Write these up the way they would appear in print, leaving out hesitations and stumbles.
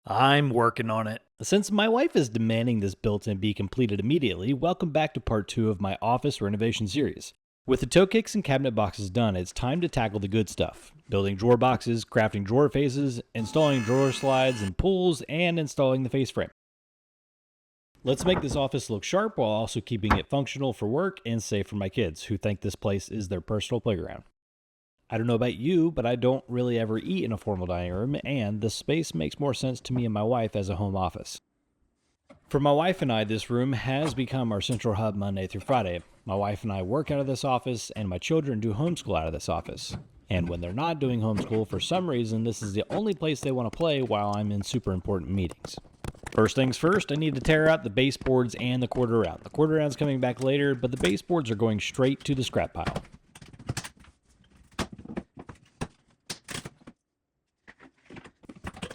I'm working on it. Since my wife is demanding this built-in be completed immediately, welcome back to part 2 of my office renovation series. With the toe kicks and cabinet boxes done, it's time to tackle the good stuff. Building drawer boxes, crafting drawer faces, installing drawer slides and pulls, and installing the face frame. Let's make this office look sharp while also keeping it functional for work and safe for my kids, who think this place is their personal playground. I don't know about you, but I don't really ever eat in a formal dining room, and this space makes more sense to me and my wife as a home office. For my wife and I, this room has become our central hub Monday through Friday. My wife and I work out of this office, and my children do homeschool out of this office. And when they're not doing homeschool, for some reason, this is the only place they want to play while I'm in super important meetings. First things first, I need to tear out the baseboards and the quarter round. The quarter round's coming back later, but the baseboards are going straight to the scrap pile.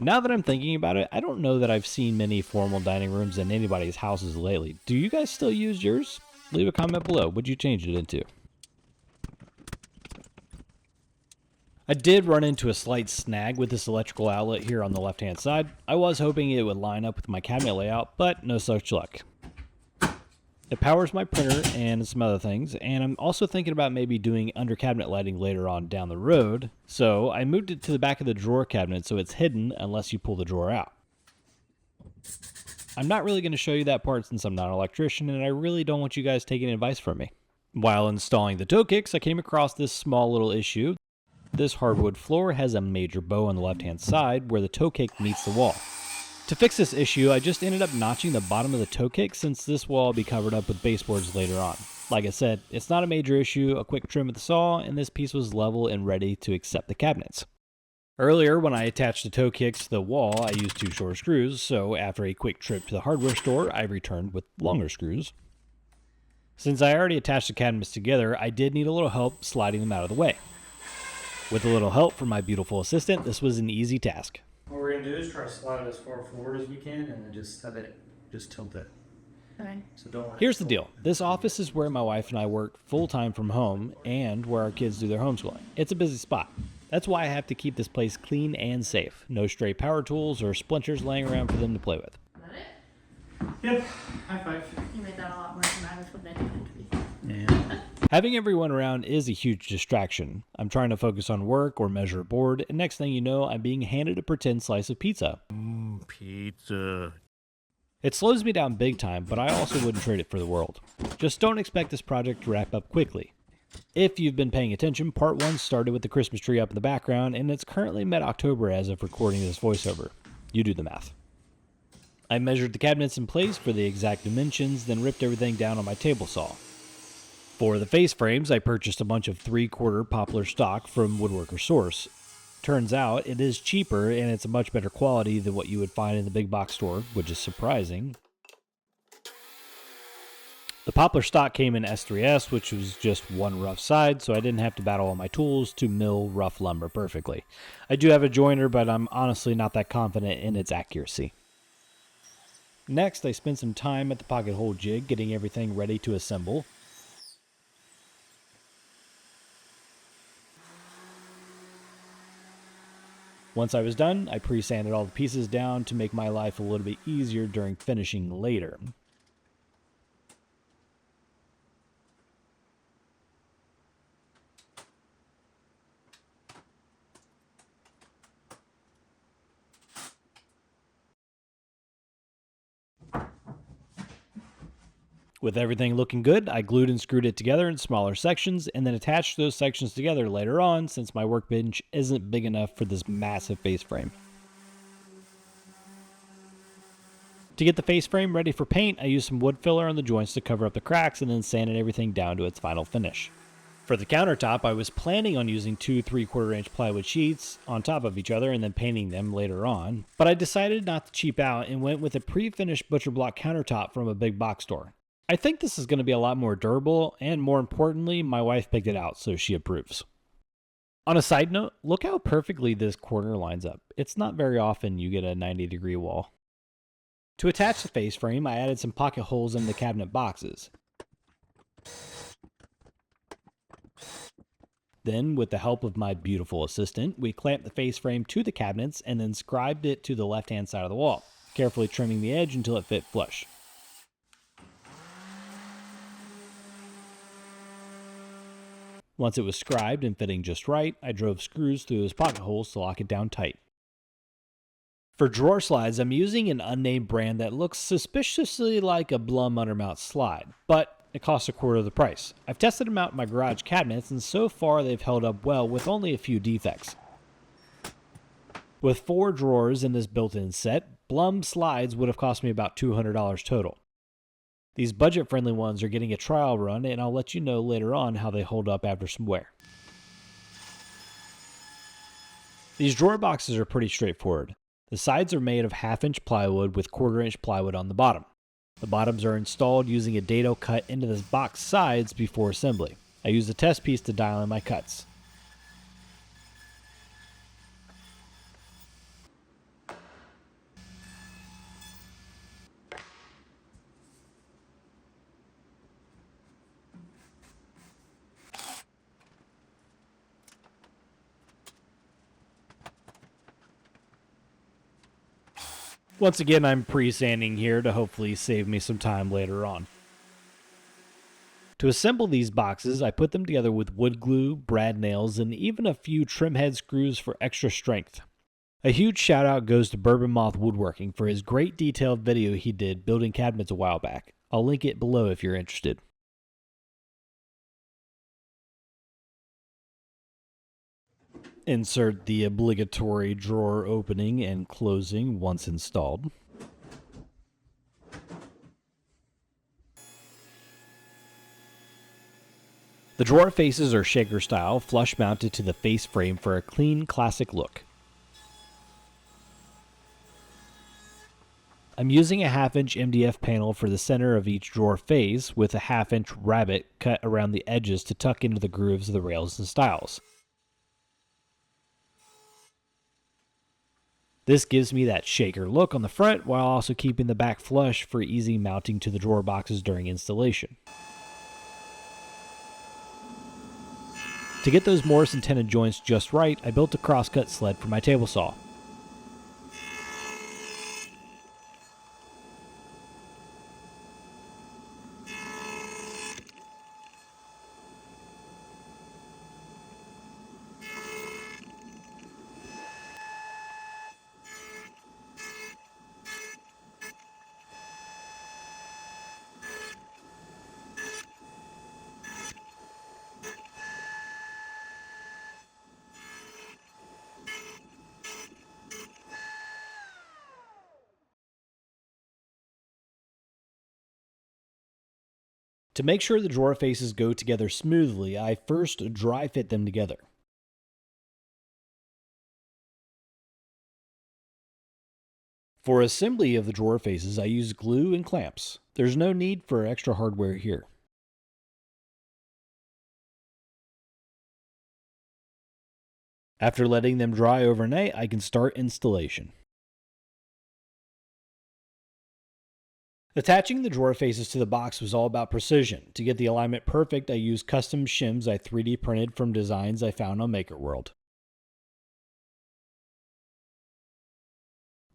Now that I'm thinking about it, I don't know that I've seen many formal dining rooms in anybody's houses lately. Do you guys still use yours? Leave a comment below. What'd you change it into? I did run into a slight snag with this electrical outlet here on the left-hand side. I was hoping it would line up with my cabinet layout, but no such luck. It powers my printer and some other things, and I'm also thinking about maybe doing under cabinet lighting later on down the road, so I moved it to the back of the drawer cabinet so it's hidden unless you pull the drawer out. I'm not really going to show you that part since I'm not an electrician, and I really don't want you guys taking advice from me. While installing the toe kicks, I came across this small little issue. This hardwood floor has a major bow on the left-hand side where the toe kick meets the wall. To fix this issue, I just ended up notching the bottom of the toe kick since this wall will be covered up with baseboards later on. Like I said, it's not a major issue, a quick trim with the saw, and this piece was level and ready to accept the cabinets. Earlier, when I attached the toe kicks to the wall, I used 2 short screws, so after a quick trip to the hardware store, I returned with longer screws. Since I already attached the cabinets together, I did need a little help sliding them out of the way. With a little help from my beautiful assistant, this was an easy task. What we're gonna do is try to slide it as far forward as we can, and then just have it, just tilt it. Okay. So don't. Here's the deal. This office is where my wife and I work full-time from home and where our kids do their homeschooling. It's a busy spot. That's why I have to keep this place clean and safe. No stray power tools or splinters laying around for them to play with. Is that it? Yep. High five. You made that a lot more dramatic than I wanted to be. Yeah. Having everyone around is a huge distraction. I'm trying to focus on work or measure a board, and next thing you know, I'm being handed a pretend slice of pizza. Pizza. It slows me down big time, but I also wouldn't trade it for the world. Just don't expect this project to wrap up quickly. If you've been paying attention, part 1 started with the Christmas tree up in the background, and it's currently mid-October as of recording this voiceover. You do the math. I measured the cabinets in place for the exact dimensions, then ripped everything down on my table saw. For the face frames, I purchased a bunch of 3/4 poplar stock from Woodworkers Source. Turns out it is cheaper and it's a much better quality than what you would find in the big box store, which is surprising. The poplar stock came in S3S, which was just one rough side, so I didn't have to battle all my tools to mill rough lumber perfectly. I do have a joiner, but I'm honestly not that confident in its accuracy. Next, I spent some time at the pocket hole jig getting everything ready to assemble. Once I was done, I pre-sanded all the pieces down to make my life a little bit easier during finishing later. With everything looking good, I glued and screwed it together in smaller sections and then attached those sections together later on since my workbench isn't big enough for this massive face frame. To get the face frame ready for paint, I used some wood filler on the joints to cover up the cracks and then sanded everything down to its final finish. For the countertop, I was planning on using 2 3/4 inch plywood sheets on top of each other and then painting them later on, but I decided not to cheap out and went with a pre-finished butcher block countertop from a big box store. I think this is going to be a lot more durable, and more importantly, my wife picked it out, so she approves. On a side note, look how perfectly this corner lines up. It's not very often you get a 90-degree wall. To attach the face frame, I added some pocket holes in the cabinet boxes. Then, with the help of my beautiful assistant, we clamped the face frame to the cabinets and then scribed it to the left-hand side of the wall, carefully trimming the edge until it fit flush. Once it was scribed and fitting just right, I drove screws through those pocket holes to lock it down tight. For drawer slides, I'm using an unnamed brand that looks suspiciously like a Blum undermount slide, but it costs a quarter of the price. I've tested them out in my garage cabinets, and so far they've held up well with only a few defects. With 4 drawers in this built-in set, Blum slides would have cost me about $200 total. These budget-friendly ones are getting a trial run, and I'll let you know later on how they hold up after some wear. These drawer boxes are pretty straightforward. The sides are made of 1/2-inch plywood with 1/4-inch plywood on the bottom. The bottoms are installed using a dado cut into the box sides before assembly. I use a test piece to dial in my cuts. Once again, I'm pre-sanding here to hopefully save me some time later on. To assemble these boxes, I put them together with wood glue, brad nails, and even a few trim head screws for extra strength. A huge shout out goes to Bourbon Moth Woodworking for his great detailed video he did building cabinets a while back. I'll link it below if you're interested. Insert the obligatory drawer opening and closing once installed. The drawer faces are shaker style, flush mounted to the face frame for a clean, classic look. I'm using a 1/2-inch MDF panel for the center of each drawer face with a 1/2-inch rabbet cut around the edges to tuck into the grooves of the rails and stiles. This gives me that shaker look on the front while also keeping the back flush for easy mounting to the drawer boxes during installation. To get those Morrison tenon joints just right, I built a crosscut sled for my table saw. To make sure the drawer faces go together smoothly, I first dry fit them together. For assembly of the drawer faces, I use glue and clamps. There's no need for extra hardware here. After letting them dry overnight, I can start installation. Attaching the drawer faces to the box was all about precision. To get the alignment perfect, I used custom shims I 3D printed from designs I found on MakerWorld.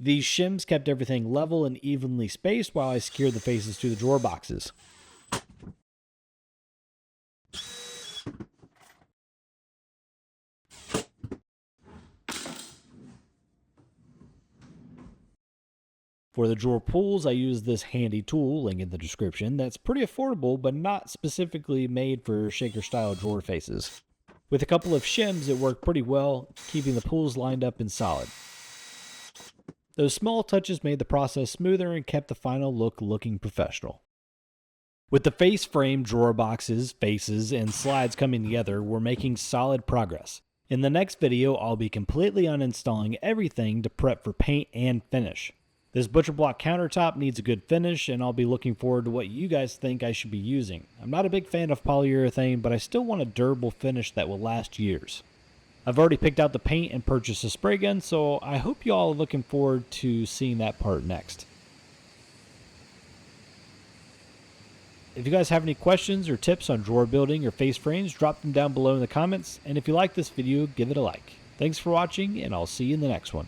These shims kept everything level and evenly spaced while I secured the faces to the drawer boxes. For the drawer pulls, I used this handy tool, link in the description, that's pretty affordable but not specifically made for shaker style drawer faces. With a couple of shims, it worked pretty well, keeping the pulls lined up and solid. Those small touches made the process smoother and kept the final look looking professional. With the face frame, drawer boxes, faces, and slides coming together, we're making solid progress. In the next video, I'll be completely uninstalling everything to prep for paint and finish. This butcher block countertop needs a good finish, and I'll be looking forward to what you guys think I should be using. I'm not a big fan of polyurethane, but I still want a durable finish that will last years. I've already picked out the paint and purchased a spray gun, so I hope you all are looking forward to seeing that part next. If you guys have any questions or tips on drawer building or face frames, drop them down below in the comments. And if you like this video, give it a like. Thanks for watching, and I'll see you in the next one.